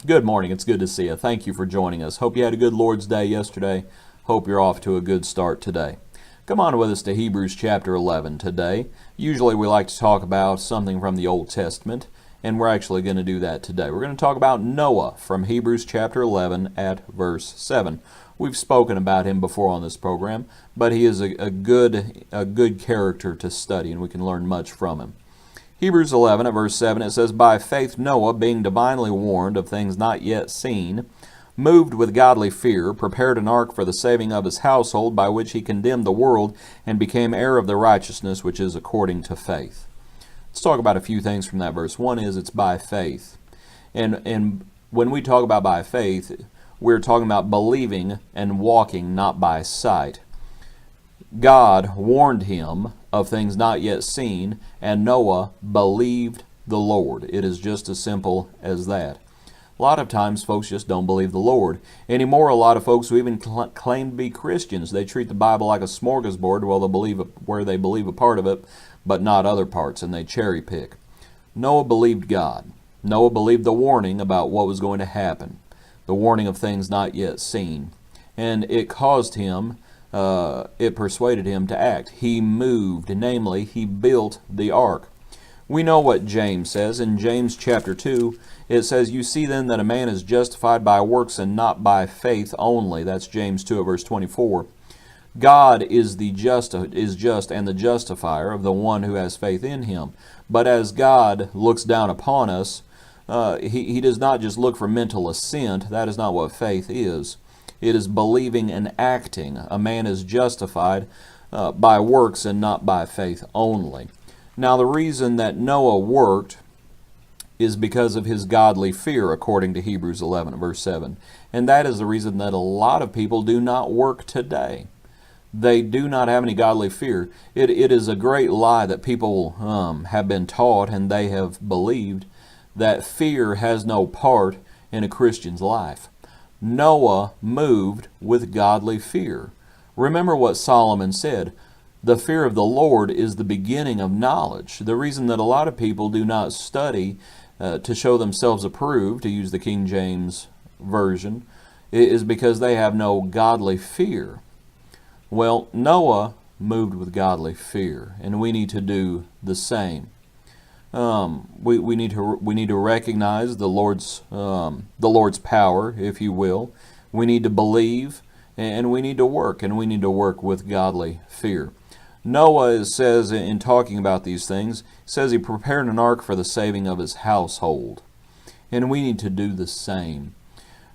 Good morning. It's good to see you. Thank you for joining us. Hope you had a good Lord's Day yesterday. Hope you're off to a good start today. Come on with us to Hebrews chapter 11 today. Usually we like to talk about something from the Old Testament, and we're actually going to do that today. We're going to talk about Noah from Hebrews chapter 11 at verse 7. We've spoken about him before on this program, but he is a good character to study, and we can learn much from him. Hebrews 11 at verse 7, it says, "By faith Noah, being divinely warned of things not yet seen, moved with godly fear, prepared an ark for the saving of his household, by which he condemned the world, and became heir of the righteousness which is according to faith." Let's talk about a few things from that verse. One is it's by faith. And when we talk about by faith, we're talking about believing and walking not by sight. God warned him of things not yet seen, and Noah believed the Lord. It is just as simple as that. A lot of times folks just don't believe the Lord. Anymore, a lot of folks who even claim to be Christians, they treat the Bible like a smorgasbord where they believe a part of it, but not other parts, and they cherry pick. Noah believed God. Noah believed the warning about what was going to happen, the warning of things not yet seen. And it caused him it persuaded him to act. He moved, namely, he built the ark. We know what James says. In James chapter 2, it says, "You see then that a man is justified by works and not by faith only." That's James 2 verse 24. God is just and the justifier of the one who has faith in him. But as God looks down upon us, he does not just look for mental assent. That is not what faith is. It is believing and acting. A man is justified by works and not by faith only. Now, the reason that Noah worked is because of his godly fear, according to Hebrews 11, verse 7. And that is the reason that a lot of people do not work today. They do not have any godly fear. It is a great lie that people have been taught, and they have believed, that fear has no part in a Christian's life. Noah moved with godly fear. Remember what Solomon said, "The fear of the Lord is the beginning of knowledge." The reason that a lot of people do not study to show themselves approved, to use the King James Version, is because they have no godly fear. Well, Noah moved with godly fear, and we need to do the same. We need to recognize the Lord's power, if you will. We need to believe, and we need to work, with godly fear. Noah, it says in talking about these things, says he prepared an ark for the saving of his household, and we need to do the same.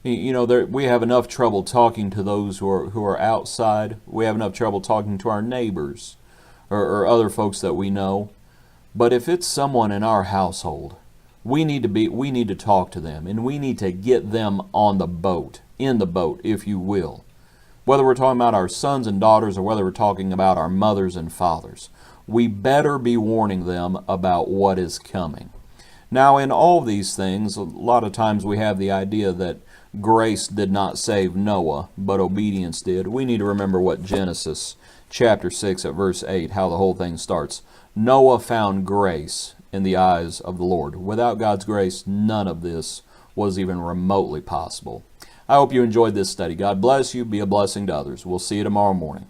You know, we have enough trouble talking to those who are outside. We have enough trouble talking to our neighbors or other folks that we know. But if it's someone in our household, we need to talk to them, and we need to get them on the boat, in the boat, if you will. Whether we're talking about our sons and daughters or whether we're talking about our mothers and fathers, we better be warning them about what is coming. Now, in all these things, a lot of times we have the idea that grace did not save Noah, but obedience did. We need to remember what Genesis chapter 6 at verse 8, how the whole thing starts. Noah found grace in the eyes of the Lord. Without God's grace, none of this was even remotely possible. I hope you enjoyed this study. God bless you. Be a blessing to others. We'll see you tomorrow morning.